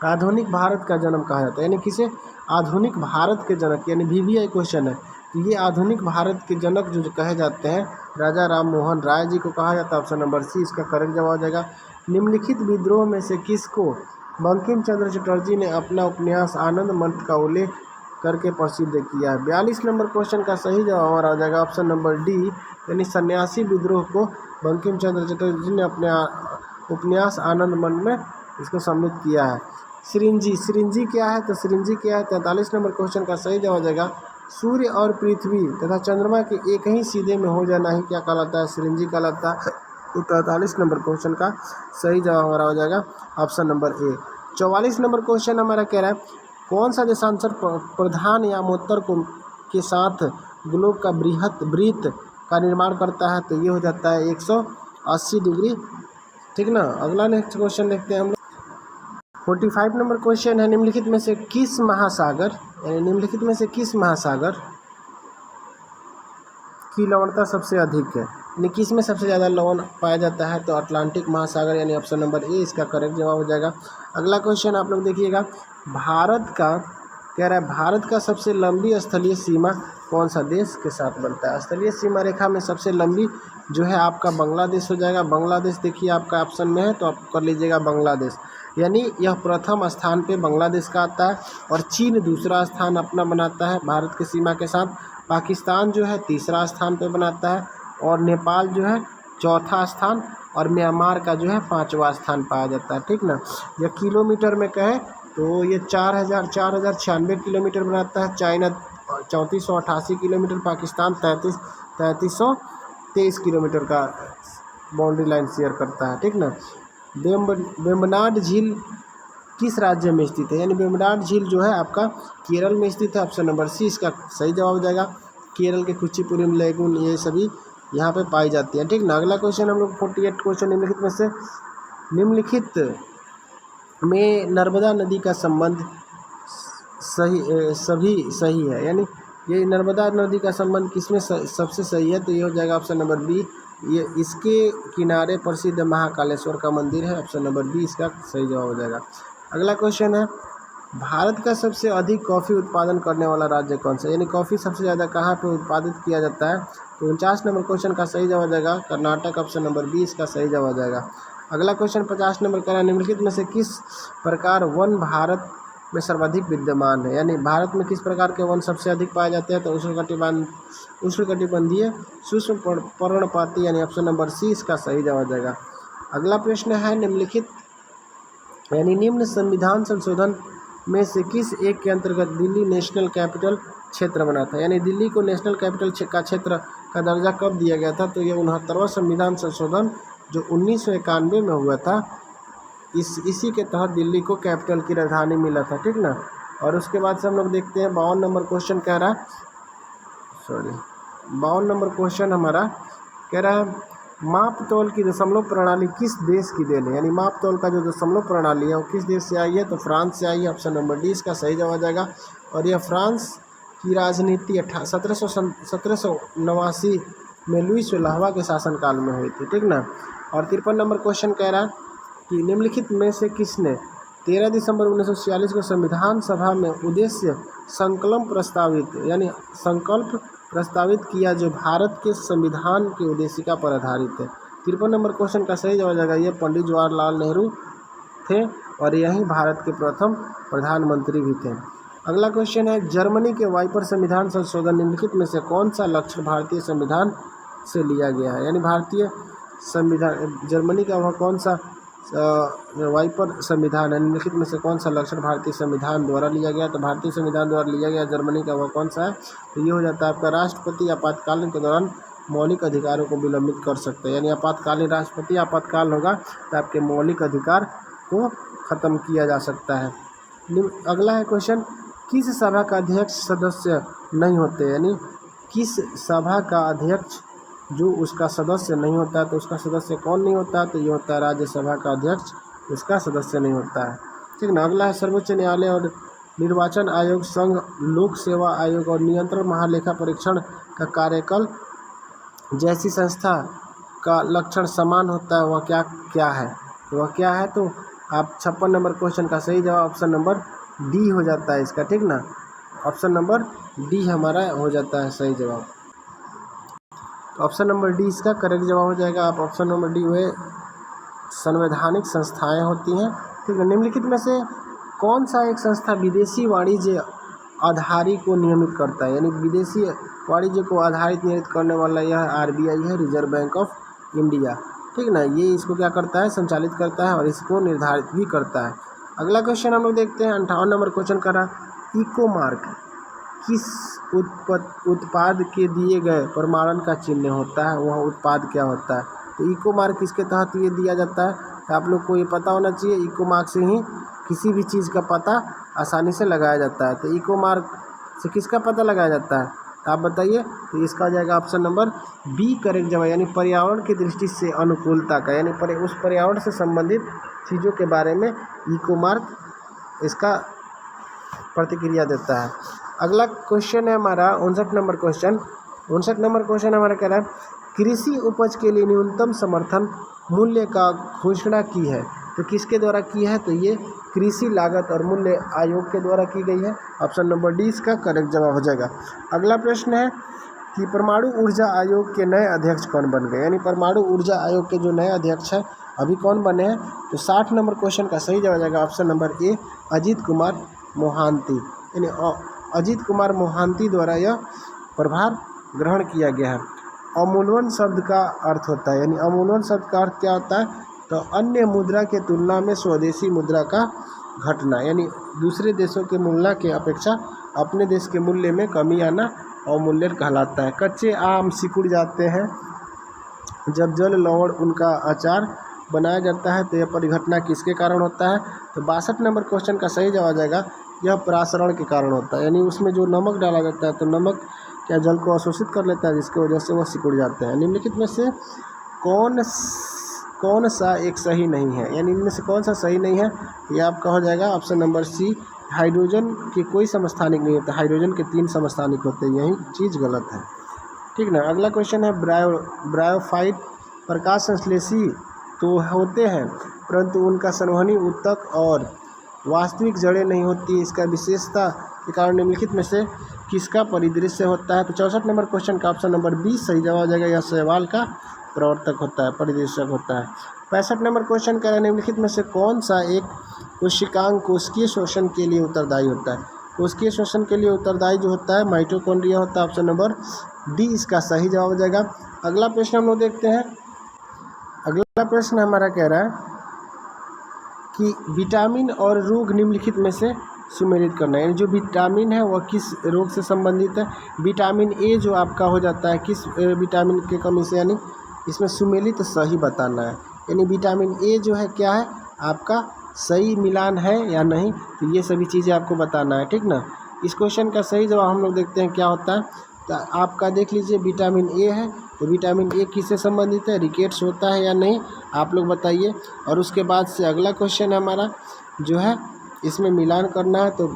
आधुनिक भारत का जन्म कहा जाता है, यानी किसे आधुनिक भारत के जनक, यानी VVI क्वेश्चन है। तो ये आधुनिक भारत के जनक जो कहे जाते हैं राजा राम मोहन राय जी को कहा जाता है। ऑप्शन नंबर सी इसका करेक्ट जवाब हो जाएगा। निम्नलिखित विद्रोह में से किसको बंकिम चंद्र चटर्जी ने अपना उपन्यास आनंद मठ का उल्लेख करके प्रसिद्ध किया है? 42 नंबर क्वेश्चन का सही जवाब हमारा हो जाएगा ऑप्शन नंबर डी, यानी सन्यासी विद्रोह को बंकिम चंद्र चटर्जी ने अपने उपन्यास आनंद मठ में इसको सम्मिलित किया है। सिरिंजी क्या है? तो सिरिंजी क्या है? 43 नंबर क्वेश्चन का सही जवाब हो जाएगा सूर्य और पृथ्वी तथा चंद्रमा के एक ही सीधे में हो जाना ही क्या कहलाता है? सिरिंजी कहलाता है। तो 43 नंबर क्वेश्चन का सही जवाब हमारा हो जाएगा ऑप्शन नंबर ए। 44 नंबर क्वेश्चन हमारा कह रहा है, कौन सा देशांतर प्रधान यामोत्तर को के साथ ग्लोब का वृत्त का निर्माण करता है? तो ये हो जाता है 180 डिग्री, ठीक ना। अगला नेक्स्ट क्वेश्चन देखते हैं हम लोग। 45 नंबर क्वेश्चन है, निम्नलिखित में से किस महासागर की लवणता सबसे अधिक है? यानी किस में सबसे ज़्यादा लवण पाया जाता है? तो अटलांटिक महासागर, यानी ऑप्शन नंबर ए इसका करेक्ट जवाब हो जाएगा। अगला क्वेश्चन आप लोग देखिएगा, भारत का सबसे लंबी स्थलीय सीमा कौन सा देश के साथ बनता है? स्थलीय सीमा रेखा में सबसे लंबी जो है आपका बांग्लादेश हो जाएगा। बांग्लादेश देखिए आपका ऑप्शन में है, तो आप कर लीजिएगा बांग्लादेश, यानी यह प्रथम स्थान पे बांग्लादेश का आता है और चीन दूसरा स्थान अपना बनाता है भारत की सीमा के साथ। पाकिस्तान जो है तीसरा स्थान पे बनाता है और नेपाल जो है चौथा स्थान और म्यांमार का जो है 5वां स्थान पाया जाता है, ठीक ना। यह किलोमीटर में कहे तो ये 4096 किलोमीटर बनाता है। चाइना 3488 किलोमीटर, पाकिस्तान 3323 किलोमीटर का बाउंड्री लाइन शेयर करता है, ठीक ना। वेम्बनाड झील किस राज्य में स्थित है? यानी वेम्बनाड झील जो है आपका केरल में स्थित है। ऑप्शन नंबर सी इसका सही जवाब हो जाएगा। केरल के कुचिपुरम लेगुन ये सभी यहाँ पे पाई जाती है, ठीक ना। अगला क्वेश्चन हम लोग 48 क्वेश्चन निम्नलिखित में नर्मदा नदी का संबंध सही है, यानी ये नर्मदा नदी का संबंध किसमें सबसे सही है? तो ये हो जाएगा ऑप्शन नंबर बी, ये इसके किनारे प्रसिद्ध महाकालेश्वर का मंदिर है। ऑप्शन नंबर बी इसका सही जवाब हो जाएगा। अगला क्वेश्चन है, भारत का सबसे अधिक कॉफ़ी उत्पादन करने वाला राज्य कौन सा? यानी कॉफ़ी सबसे ज़्यादा कहाँ पे उत्पादित किया जाता है? तो 49 नंबर क्वेश्चन का सही जवाब हो जाएगा कर्नाटक। ऑप्शन नंबर बी इसका सही जवाब हो जाएगा। अगला क्वेश्चन 50 नंबर का, निम्नलिखित में से किस प्रकार वन भारत में सर्वाधिक विद्यमान है? यानी भारत में किस प्रकार के वन सबसे अधिक पाए जाते हैं? तो उष्णकटिबंधीय शुष्क पर्णपाती, यानी ऑप्शन नंबर सी इसका सही जवाब हो जाएगा। अगला प्रश्न है, निम्न संविधान संशोधन में से किस एक के अंतर्गत दिल्ली नेशनल कैपिटल क्षेत्र बना था? यानी दिल्ली को नेशनल कैपिटल का क्षेत्र का दर्जा कब दिया गया था? तो ये 69वां संविधान संशोधन जो 1991 में हुआ था, इसी के तहत दिल्ली को कैपिटल की राजधानी मिला था, ठीक ना। और उसके बाद से हम लोग देखते हैं 52 नंबर क्वेश्चन कह रहा है, 52 नंबर क्वेश्चन हमारा कह रहा है, माप तौल की दशमलव प्रणाली किस देश की देन है? यानी माप तौल का जो दशमलव प्रणाली है वो किस देश से आई है? तो फ्रांस से आई है। ऑप्शन नंबर डी इसका सही जवाब आ जाएगा। और यह फ्रांस की राजनीति 1789 में लुई 16वां के शासनकाल में हुई थी, ठीक ना। और 53 नंबर क्वेश्चन कह रहा है कि निम्नलिखित में से किसने 13 दिसंबर 1946 को संविधान सभा में उद्देश्य संकल्प प्रस्तावित किया जो भारत के संविधान की उद्देशिका पर आधारित है? 53 नंबर क्वेश्चन का सही जवाब जाएगा ये पंडित जवाहरलाल नेहरू थे और यही भारत के प्रथम प्रधानमंत्री भी थे। अगला क्वेश्चन है, जर्मनी के वाइपर संविधान संशोधन निम्नलिखित में से कौन सा लक्ष्य भारतीय संविधान से लिया गया है? यानी भारतीय संविधान जर्मनी का वह कौन सा वाइपर संविधान है, निम्नलिखित में से कौन सा लक्षण भारतीय संविधान द्वारा लिया गया? तो भारतीय संविधान द्वारा लिया गया जर्मनी का वह कौन सा है? तो ये हो जाता है आपका राष्ट्रपति आपातकालीन के दौरान मौलिक अधिकारों को विलंबित कर सकते हैं। यानी आपातकालीन राष्ट्रपति आपातकाल होगा तो आपके मौलिक अधिकार को ख़त्म किया जा सकता है। अगला है क्वेश्चन, किस सभा का अध्यक्ष सदस्य नहीं होते? यानी किस सभा का अध्यक्ष जो उसका सदस्य नहीं होता है। तो उसका सदस्य कौन नहीं होता? तो ये होता है राज्यसभा का अध्यक्ष, उसका सदस्य नहीं होता है। ठीक ना। अगला है सर्वोच्च न्यायालय और निर्वाचन आयोग, संघ लोक सेवा आयोग और नियंत्रण महालेखा परीक्षण का कार्यकाल जैसी संस्था का लक्षण समान होता है, वह क्या क्या है? वह क्या है? तो आप 56 नंबर क्वेश्चन का सही जवाब ऑप्शन नंबर डी हो जाता है इसका। ठीक ना, ऑप्शन नंबर डी हमारा हो जाता है सही जवाब। तो ऑप्शन नंबर डी इसका करेक्ट जवाब हो जाएगा। आप ऑप्शन नंबर डी हुए संवैधानिक संस्थाएं होती हैं। ठीक है। निम्नलिखित में से कौन सा एक संस्था विदेशी वाणिज्य आधारी को नियमित करता है? यानी विदेशी वाणिज्य को आधारित नियमित करने वाला यह आरबीआई है, रिजर्व बैंक ऑफ इंडिया। ठीक ना, ये इसको क्या करता है? संचालित करता है और इसको निर्धारित भी करता है। अगला क्वेश्चन हम लोग देखते हैं 58 नंबर क्वेश्चन का रहा इको मार्क किस उत्पाद के दिए गए प्रमाणन का चिन्ह होता है? वह उत्पाद क्या होता है? तो इको मार्क किसके तहत ये दिया जाता है? तो आप लोग को ये पता होना चाहिए, इको मार्क से ही किसी भी चीज़ का पता आसानी से लगाया जाता है। तो इको मार्क से किसका पता लगाया जाता है? तो आप बताइए। तो इसका हो जाएगा ऑप्शन नंबर बी करेक्ट जवाब, यानी पर्यावरण की दृष्टि से अनुकूलता का, यानी उस पर्यावरण से संबंधित चीज़ों के बारे में इको मार्क इसका प्रतिक्रिया देता है। अगला क्वेश्चन है हमारा 59 नंबर क्वेश्चन। 59 नंबर क्वेश्चन हमारा कह रहा है कृषि उपज के लिए न्यूनतम समर्थन मूल्य का घोषणा की है। तो किसके द्वारा की है? तो ये कृषि लागत और मूल्य आयोग के द्वारा की गई है। ऑप्शन नंबर डी इसका करेक्ट जवाब हो जाएगा। अगला प्रश्न है कि परमाणु ऊर्जा आयोग के नए अध्यक्ष कौन बन गए? यानी परमाणु ऊर्जा आयोग के जो नए अध्यक्ष हैं अभी कौन बने हैं? तो 60 नंबर क्वेश्चन का सही जवाब हो जाएगा option number A Ajit Kumar Mohanty. यानी अजीत कुमार मोहांती द्वारा यह प्रभार ग्रहण किया गया है। अवमूल्यन शब्द का अर्थ होता है, यानी अवमूल्यन शब्द का अर्थ क्या होता है? तो अन्य मुद्रा के तुलना में स्वदेशी मुद्रा का घटना, यानी दूसरे देशों के मूल्य के अपेक्षा अपने देश के मूल्य में कमी आना अवमूल्यन कहलाता है। कच्चे आम सिकुड़ जाते हैं जब जल लवण उनका अचार बनाया जाता है। तो यह परिघटना किसके कारण होता है? तो 62 नंबर क्वेश्चन का सही जवाब आ जाएगा यह प्रासरण के कारण होता है, यानी उसमें जो नमक डाला जाता है तो नमक क्या जल को अवशोषित कर लेता है, जिसकी वजह से वह सिकुड़ जाते हैं। निम्नलिखित में से कौन सा एक सही नहीं है? यानी इनमें से कौन सा सही नहीं है? ये आपका हो जाएगा ऑप्शन नंबर सी हाइड्रोजन के कोई समस्थानिक नहीं होता, हाइड्रोजन के 3 समस्थानिक होते हैं, यही चीज़ गलत है। ठीक ना। अगला क्वेश्चन है ब्रायोफाइट प्रकाश संश्लेषी तो होते हैं परंतु उनका संवहनी ऊतक और वास्तविक जड़ें नहीं होती, इसका विशेषता के कारण निम्नलिखित में से किसका परिदृश्य होता है? तो 64 नंबर क्वेश्चन का ऑप्शन नंबर बी सही जवाब हो जाएगा, यह शैवाल का प्रवर्तक होता है, परिदृश्यक होता है। 65 नंबर क्वेश्चन का निम्नलिखित में से कौन सा एक कोशिकांग कोशिकीय शोषण के लिए उत्तरदायी होता है? कोशिकीय शोषण के लिए उत्तरदायी जो होता है माइटोकॉन्ड्रिया होता है, ऑप्शन नंबर डी इसका सही जवाब हो जाएगा। अगला प्रश्न हम लोग देखते हैं। अगला प्रश्न हमारा कह रहा है कि विटामिन और रोग निम्नलिखित में से सुमेलित करना है, यानी जो विटामिन है वह किस रोग से संबंधित है? विटामिन ए जो आपका हो जाता है किस विटामिन के कमी से, यानी इसमें सुमेलित सही बताना है। यानी विटामिन ए जो है क्या है आपका सही मिलान है या नहीं, तो ये सभी चीज़ें आपको बताना है। ठीक ना। इस क्वेश्चन का सही जवाब हम लोग देखते हैं क्या होता है। तो आपका देख लीजिए विटामिन ए है, तो विटामिन ए किससे संबंधित है? रिकेट्स होता है या नहीं, आप लोग बताइए। और उसके बाद से अगला क्वेश्चन हमारा जो है इसमें मिलान करना है। तो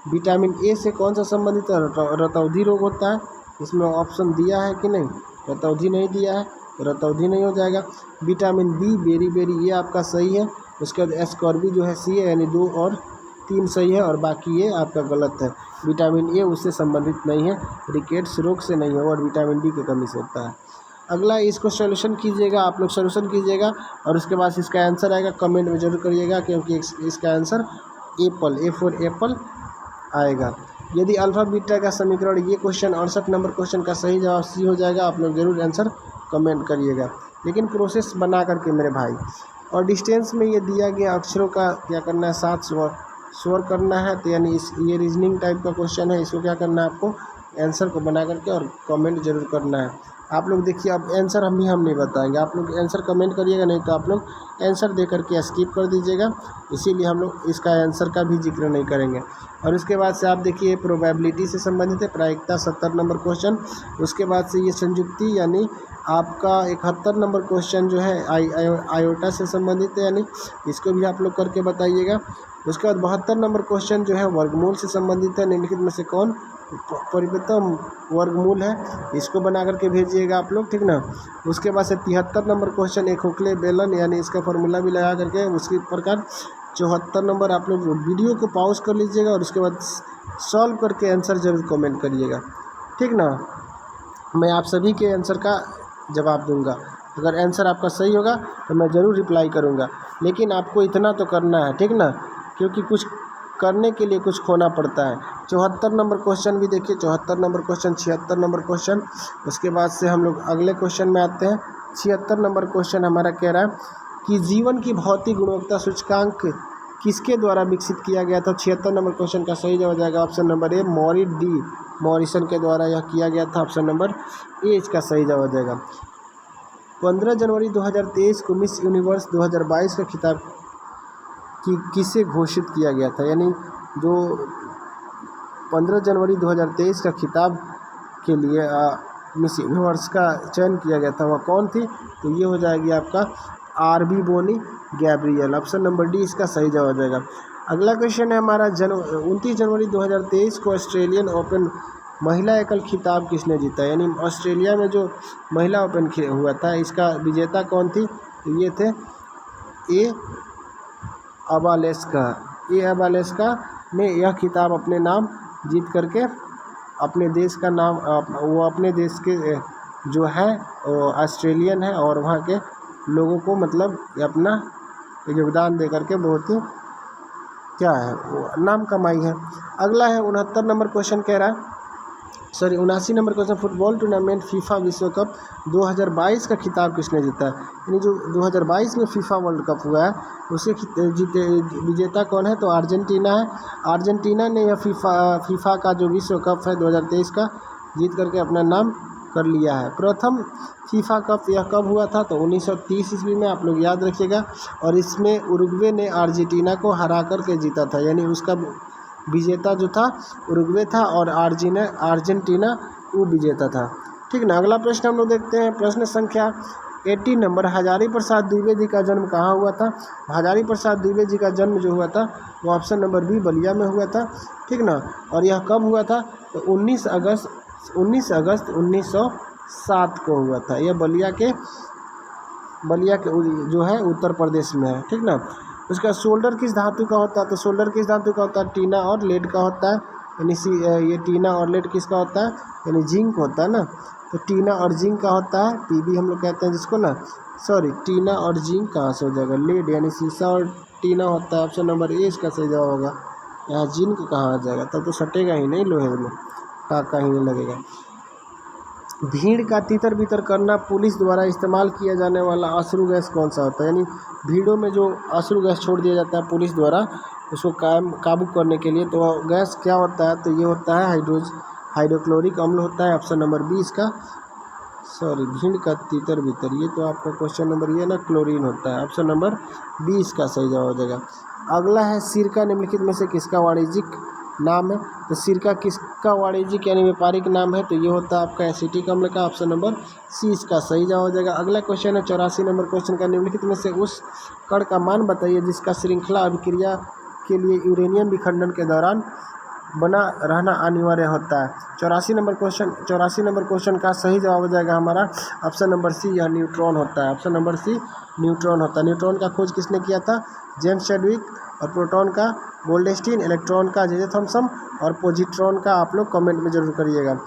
विटामिन ए से कौन सा संबंधित है? रतौंधी रोग होता है। इसमें ऑप्शन दिया है कि नहीं? रतौंधी नहीं दिया है, तो रतौंधी नहीं हो जाएगा। विटामिन बी बेरी बेरी ये आपका सही है। उसके बाद एस्कॉर्बी जो है सी है, यानी 2 और 3 सही है और बाकी ये आपका गलत है। विटामिन ए उससे संबंधित नहीं है, रिकेट्स रोग से नहीं है और विटामिन डी की कमी से होता है। अगला इसको सोल्यूशन कीजिएगा, आप लोग सोल्यूशन कीजिएगा और उसके बाद इसका आंसर आएगा कमेंट में जरूर करिएगा, क्योंकि इसका answer Apple A for Apple आएगा। यदि अल्फा बीटा का समीकरण ये क्वेश्चन 68 नंबर क्वेश्चन का सही जवाब सी हो जाएगा, आप लोग जरूर आंसर कमेंट करिएगा, लेकिन प्रोसेस बना करके मेरे भाई। और डिस्टेंस में ये दिया गया अक्षरों का क्या करना है 7 स्वर करना है। तो यानी ये रीजनिंग टाइप का क्वेश्चन है, इसको क्या करना है आपको आंसर को बना करके और कमेंट जरूर करना है। आप लोग देखिए अब आंसर हम नहीं बताएंगे, आप लोग आंसर कमेंट करिएगा, नहीं तो आप लोग आंसर दे करके स्किप कर दीजिएगा, इसीलिए हम लोग इसका आंसर का भी जिक्र नहीं करेंगे। और उसके बाद से आप देखिए प्रोबेबिलिटी से संबंधित है प्रायिकता 70 नंबर क्वेश्चन। उसके बाद से ये संयुक्ति यानी आपका 71 नंबर क्वेश्चन जो है आयोटा से संबंधित है, यानी इसको भी आप लोग करके बताइएगा। उसके बाद 72 नंबर क्वेश्चन जो है वर्गमूल से संबंधित है, निम्नलिखित में से कौन परिवर्तन वर्गमूल है, इसको बना करके भेजिएगा आप लोग, ठीक ना। उसके बाद से 73 नंबर क्वेश्चन एक खोखले बेलन, यानी इसका फॉर्मूला भी लगा करके उसके प्रकार। 74 नंबर आप लोग वीडियो को पॉज कर लीजिएगा और उसके बाद सॉल्व करके आंसर जरूर कमेंट करिएगा, ठीक ना। मैं आप सभी के आंसर का जवाब दूंगा। अगर आंसर आपका सही होगा तो मैं ज़रूर रिप्लाई करूंगा, लेकिन आपको इतना तो करना है, ठीक ना, क्योंकि कुछ करने के लिए कुछ खोना पड़ता है। 74 नंबर क्वेश्चन भी देखिए, 74 नंबर क्वेश्चन, 76 नंबर क्वेश्चन। उसके बाद से हम लोग अगले क्वेश्चन में आते हैं। 76 नंबर क्वेश्चन हमारा कह रहा है कि जीवन की भौतिक गुणवत्ता सूचकांक किसके द्वारा विकसित किया गया था। 76 नंबर क्वेश्चन का सही जवाब जाएगा ऑप्शन नंबर ए, मॉरिस डी मॉरिसन के द्वारा यह किया गया था। ऑप्शन नंबर ए इसका सही जवाब जाएगा। 15 जनवरी 2023 को मिस यूनिवर्स 2022 का खिताब किसे घोषित किया गया था, यानी जो 15 जनवरी 2023 का खिताब के लिए मिस यूनिवर्स का चयन किया गया था, वह कौन थी। तो ये हो जाएगी आपका आरबी बोनी गैब्रियल। ऑप्शन नंबर डी इसका सही जवाब जाएगा। अगला क्वेश्चन है हमारा 29 जनवरी 2023 को ऑस्ट्रेलियन ओपन महिला एकल खिताब किसने जीता, यानी ऑस्ट्रेलिया में जो महिला ओपन हुआ था इसका विजेता कौन थी। तो ये थे ए अबालेस्का ने यह खिताब अपने नाम जीत करके अपने देश का नाम, वो अपने देश के जो है ऑस्ट्रेलियन है और वहाँ के लोगों को मतलब अपना योगदान दे करके बहुत ही क्या है वो नाम कमाई है। अगला है 69 नंबर क्वेश्चन कह रहा है, 79 number question, football tournament FIFA विश्व कप 2022 का खिताब किसने जीता है, यानी जो 2022 में फीफा वर्ल्ड कप हुआ है उसके विजेता कौन है। तो अर्जेंटीना है। अर्जेंटीना ने यह फीफा का जो विश्व कप है 2023 का जीत करके अपना नाम कर लिया है। प्रथम फीफा कप यह कब हुआ था, तो 1930 ईस्वी में, आप लोग याद रखिएगा। और इसमें उरुग्वे ने अर्जेंटीना को हरा करके जीता था, यानी उसका विजेता जो था उरुग्वे था और अर्जेंटीना वो विजेता था, ठीक ना। अगला प्रश्न हम लोग देखते हैं, प्रश्न संख्या 80 नंबर, हजारी प्रसाद द्विवेदी जी का जन्म कहाँ हुआ था। हजारी प्रसाद द्विवेदी जी का जन्म जो हुआ था वो ऑप्शन नंबर बी बलिया में हुआ था, ठीक ना। और यह कब हुआ था, तो 19 अगस्त 1907 को हुआ था। यह बलिया के जो है उत्तर प्रदेश में है, ठीक ना। उसका शोल्डर किस धातु का होता है, तो शोल्डर किस धातु का होता है, टीना और लेड का होता है, यानी ये टीना और लेड किसका होता है, यानी जिंक होता है ना। तो टीना और जिंक का होता है, पीबी हम लोग कहते हैं जिसको ना, सॉरी टीना और जिंक कहाँ से हो जाएगा, लेड यानी शीशा और टीना होता है। ऑप्शन नंबर ए इसका सही जवाब होगा। यहाँ जिंक कहाँ आ जाएगा, तब तो सटेगा ही नहीं, लोहे में टाका ही नहीं लगेगा। भीड़ का तितर बितर करना पुलिस द्वारा इस्तेमाल किया जाने वाला अश्रु गैस कौन सा होता है, यानी भीड़ों में जो अश्रु गैस छोड़ दिया जाता है पुलिस द्वारा उसको काबू करने के लिए, तो गैस क्या होता है, तो ये होता है हाइड्रोक्लोरिक अम्ल होता है। ऑप्शन नंबर बी इसका, सॉरी भीड़ का तितर बितर, ये तो आपका क्वेश्चन नंबर ये ना क्लोरीन होता है। ऑप्शन नंबर बी इसका सही जवाब हो जाएगा। अगला है सिरका निम्नलिखित में से किसका वाणिज्यिक नाम है, तो सिरका किसका वाणिज्यिक यानी व्यापारिक नाम है, तो ये होता है आपका एसिटिक अम्ल का। ऑप्शन नंबर सी इसका सही जवाब हो जाएगा। अगला क्वेश्चन है 84 नंबर क्वेश्चन का, निम्नलिखित में से उस कण का मान बताइए जिसका श्रृंखला अभिक्रिया के लिए यूरेनियम विखंडन के दौरान बना रहना अनिवार्य होता है। 84 नंबर क्वेश्चन का सही जवाब हो जाएगा हमारा ऑप्शन नंबर सी, यह न्यूट्रॉन होता है। ऑप्शन नंबर सी न्यूट्रॉन होता है। न्यूट्रॉन का खोज किसने किया था, जेम्स चैडविक, और प्रोटॉन का गोल्डस्टीन, इलेक्ट्रॉन का जे थॉमसन, और पॉजिट्रॉन का आप लोग कमेंट में जरूर करिएगा।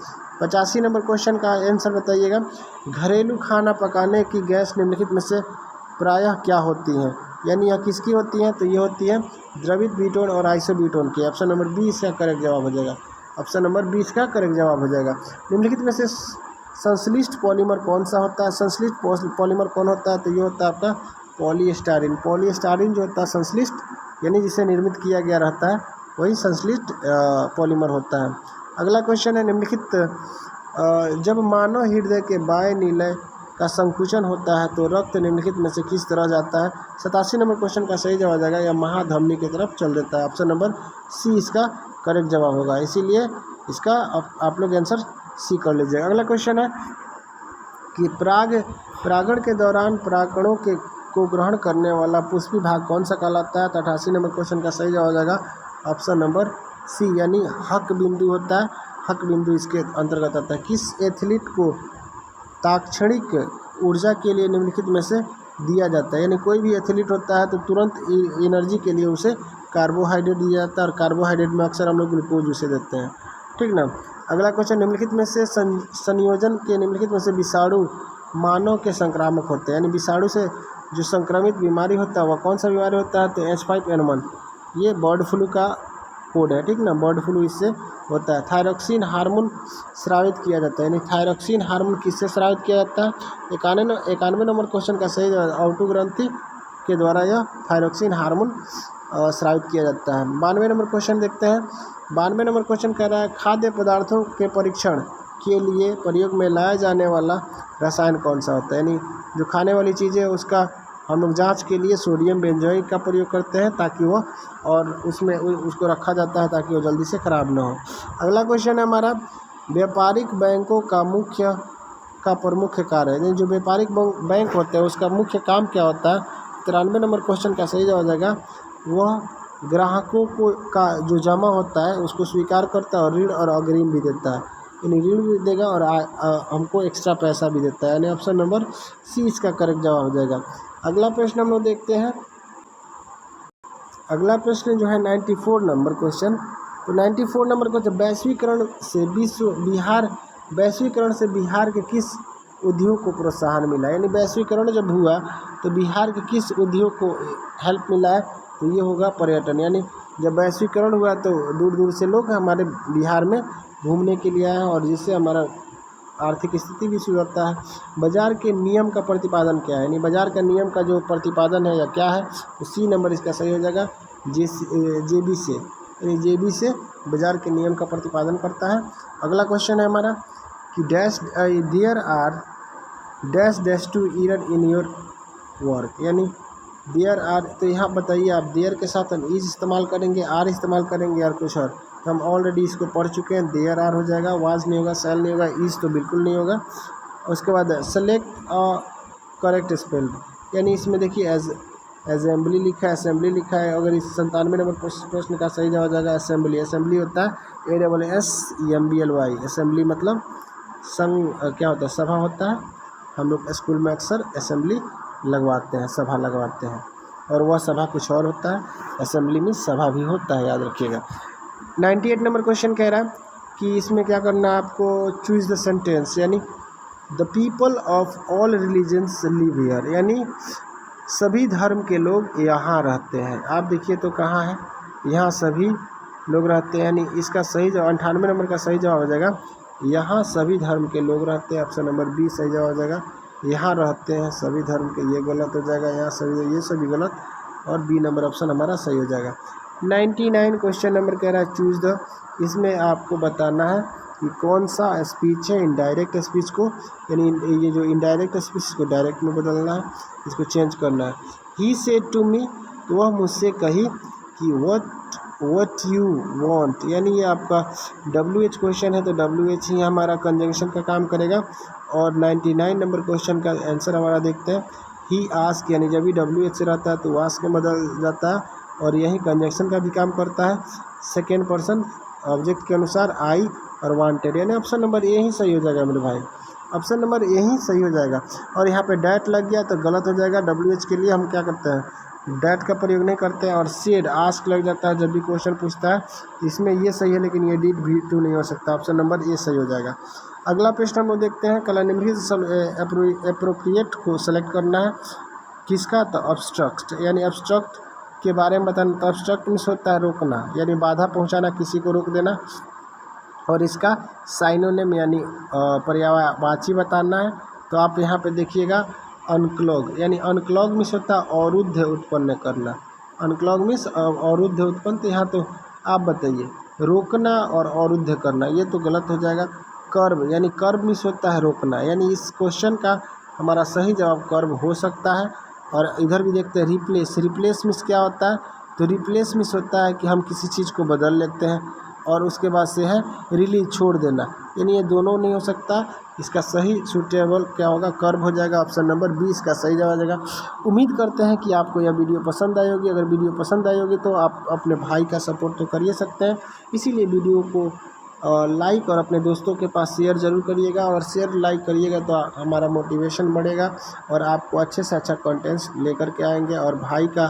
85 नंबर क्वेश्चन का आंसर बताइएगा, घरेलू खाना पकाने की गैस निम्नलिखित में से प्रायः क्या होती हैं, यानी यह किसकी होती हैं, तो ये होती है द्रवित बीटोन और आइसोब्यूटोन की। ऑप्शन नंबर बी इसका करेक्ट जवाब हो जाएगा। ऑप्शन नंबर बी इसका करेक्ट जवाब हो जाएगा। निम्नलिखित में से संश्लिष्ट पॉलीमर कौन सा होता है, संश्लिष्ट पॉलीमर कौन होता है, तो ये होता है आपका पॉलीस्टारीन। पॉलीस्टारीन जो होता है संश्लिष्ट यानी जिसे निर्मित किया गया रहता है वही संश्लिष्ट पॉलीमर होता है। अगला क्वेश्चन है, निम्नलिखित जब मानव हृदय के बाएं नीले का संकुचन होता है तो रक्त निम्नलिखित में से किस तरह जाता है। 87 नंबर क्वेश्चन का सही जवाब जाएगा, या महाधमनी की तरफ चल देता है। ऑप्शन नंबर सी इसका करेक्ट जवाब होगा, इसीलिए इसका आप लोग आंसर सी कर लीजिएगा। अगला क्वेश्चन है कि परागण के दौरान परागकणों को ग्रहण करने वाला पुष्पी भाग कौन सा कहलाता है? तो 88 नंबर क्वेश्चन का सही जवाब हो जाएगा ऑप्शन नंबर सी, यानी हक बिंदु होता है। हक बिंदु इसके अंतर्गत आता है। किस एथलीट को तात्क्षणिक ऊर्जा के लिए निम्नलिखित में से दिया जाता है? यानी कोई भी एथलीट होता है तो तुरंत एनर्जी के लिए उसे कार्बोहाइड्रेट दिया जाता है, और कार्बोहाइड्रेट में अक्सर हम लोग ग्लूकोज उसे देते हैं, ठीक ना। अगला क्वेश्चन, निम्नलिखित में से संयोजन के निम्नलिखित में से विषाणु मानव के संक्रामक होते हैं? यानी विषाणु से जो संक्रमित बीमारी होता है वह कौन सा बीमारी होता है? तो H5N1, ये बर्ड फ्लू का कोड है, ठीक ना। बर्ड फ्लू इससे होता है। थायरॉक्सिन हार्मोन स्रावित किया जाता है, यानी थायरॉक्सिन हार्मोन किससे स्रावित किया जाता है? 91 नंबर क्वेश्चन का सही जवाब ऑटो ग्रंथि के द्वारा यह थायरॉक्सिन हार्मोन स्रावित किया जाता है। 92 नंबर क्वेश्चन देखते हैं। 92 नंबर क्वेश्चन कह रहा है खाद्य पदार्थों के परीक्षण के लिए प्रयोग में लाया जाने वाला रसायन कौन सा होता है? यानी जो खाने वाली चीज़ें उसका हम लोग जांच के लिए सोडियम बेंजोइक का प्रयोग करते हैं, ताकि वह और उसमें उसको रखा जाता है ताकि वो जल्दी से ख़राब ना हो। अगला क्वेश्चन है हमारा, व्यापारिक बैंकों का प्रमुख कार्य, यानी जो व्यापारिक बैंक होते हैं उसका मुख्य काम क्या होता है? 93 नंबर क्वेश्चन का सही जवाब हो जाएगा वह ग्राहकों का जो जमा होता है उसको स्वीकार करता है और ऋण और अग्रिम भी देता है, यानी ऋण भी देगा और हमको एक्स्ट्रा पैसा भी देता है, यानी ऑप्शन नंबर सी इसका करेक्ट जवाब हो जाएगा। अगला प्रश्न हम लोग देखते हैं। अगला प्रश्न जो है 94 नंबर क्वेश्चन। तो 94 नंबर क्वेश्चन, वैश्वीकरण से बिहार के किस उद्योग को प्रोत्साहन मिला? यानी वैश्वीकरण जब हुआ तो बिहार के किस उद्योग को हेल्प मिला है? तो ये होगा पर्यटन। यानी जब वैश्वीकरण हुआ तो दूर दूर से लोग हमारे बिहार में घूमने के लिए आए, और जिससे हमारा आर्थिक स्थिति भी सुधरता है। बाजार के नियम का प्रतिपादन क्या है? यानी बाजार का नियम का जो प्रतिपादन है या क्या है? तो सी नंबर इसका सही हो जाएगा जेबी से, यानी जेबी से बाजार के नियम का प्रतिपादन करता है। अगला क्वेश्चन है हमारा कि there are dash two error in your work, यानी देयर आर, तो यहाँ बताइए आप देयर के साथ हम इज इस्तेमाल करेंगे, आर इस्तेमाल करेंगे और कुछ और? हम ऑलरेडी इसको पढ़ चुके हैं। देयर आर हो जाएगा, वाज नहीं होगा, सेल नहीं होगा, इज तो बिल्कुल नहीं होगा। उसके बाद सेलेक्ट करेक्ट स्पेल, यानी इसमें देखिए असेंबली लिखा है, असेंबली लिखा है। अगर इस 97 नंबर प्रश्न का सही जवाब हो जाएगा असेंबली। असेंबली होता है ASSEMBLY, असेंबली मतलब संघ, क्या होता है? सभा होता है। हम लोग स्कूल में अक्सर असेंबली लगवाते हैं, सभा लगवाते हैं, और वह सभा कुछ और होता है, असेंबली में सभा भी होता है, याद रखिएगा। 98 नंबर क्वेश्चन कह रहा है कि इसमें क्या करना है आपको? चूज द सेंटेंस, यानी the people of all religions live here, यानी सभी धर्म के लोग यहाँ रहते हैं। आप देखिए तो कहाँ है? यहाँ सभी लोग रहते हैं, यानी इसका सही जवाब 98 नंबर का सही जवाब हो जाएगा यहाँ सभी धर्म के लोग रहते हैं, ऑप्शन नंबर बी सही जवाब हो जाएगा। यहाँ रहते हैं सभी धर्म के, ये गलत हो जाएगा, यहाँ सभी, ये सभी गलत, और बी नंबर ऑप्शन हमारा सही हो जाएगा। 99 क्वेश्चन नंबर कह रहा है चूज द, इसमें आपको बताना है कि कौन सा स्पीच है इनडायरेक्ट स्पीच को, यानी ये जो इनडायरेक्ट स्पीच को डायरेक्ट में बदलना है, इसको चेंज करना है। ही सेड टू मी, तो वह मुझसे कही कि व्हाट यू वांट, यानी ये आपका WH क्वेश्चन है तो WH ही हमारा कंजंक्शन का काम करेगा। और 99 नंबर क्वेश्चन का आंसर हमारा देखते हैं। ही आस्क, यानी जब भी WH से रहता है तो आस्क में बदल जाता है, और यही कंजंक्शन का भी काम करता है। सेकेंड पर्सन ऑब्जेक्ट के अनुसार आई और वांटेड, यानी ऑप्शन नंबर ए ही सही हो जाएगा मेरे भाई, ऑप्शन नंबर ए ही सही हो जाएगा। और यहाँ पे डैट लग गया तो गलत हो जाएगा। WH के लिए हम क्या करते हैं? डैट का प्रयोग नहीं करते हैं। और सेड आस्क लग जाता है जब भी क्वेश्चन पूछता है, इसमें ये सही है, लेकिन ये डिड भी टू नहीं हो सकता, ऑप्शन नंबर ए सही हो जाएगा। अगला प्रश्न हम लोग देखते हैं, कला निम्नलिखित एप्रोप्रिएट को सेलेक्ट करना है, किसका? तो ऑब्स्ट्रक्ट, यानी ऑब्स्ट्रक्ट के बारे में बताना। तो ऑब्स्ट्रक्ट मीन्स होता है रोकना, यानी बाधा पहुंचाना, किसी को रोक देना। और इसका साइनोनिम यानी पर्यायवाची बताना है। तो आप यहाँ पे देखिएगा अनक्लॉग, यानी अनक्लॉग मीन्स होता है अवरुद्ध उत्पन्न करना, अनक्लॉग मीन्स अवरुद्ध उत्पन्न। तो यहाँ तो आप बताइए रोकना और अवरुद्ध करना, ये तो गलत हो जाएगा। कर्व, यानी कर्व मीन्स होता है रोकना, यानी इस क्वेश्चन का हमारा सही जवाब कर्व हो सकता है। और इधर भी देखते हैं रिप्लेस, रिप्लेस मीन्स क्या होता है? तो रिप्लेस मीन्स होता है कि हम किसी चीज़ को बदल लेते हैं। और उसके बाद से है रिलीज, छोड़ देना, यानी ये दोनों नहीं हो सकता। इसका सही सूटेबल क्या होगा, कर्व हो जाएगा। ऑप्शन नंबर 20 का सही जवाब आ जाएगा। उम्मीद करते हैं कि आपको यह वीडियो पसंद आई होगी। अगर वीडियो पसंद आई होगी तो आप अपने भाई का सपोर्ट तो कर ही सकते हैं, इसीलिए वीडियो को लाइक और अपने दोस्तों के पास शेयर ज़रूर करिएगा। और शेयर लाइक करिएगा तो हमारा मोटिवेशन बढ़ेगा और आपको अच्छे से अच्छा कंटेंट्स लेकर के आएंगे। और भाई का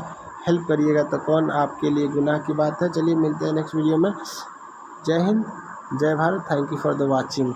हेल्प करिएगा तो कौन आपके लिए गुनाह की बात है। चलिए मिलते हैं नेक्स्ट वीडियो में। जय हिंद, जय Bharat. Thank you for the watching.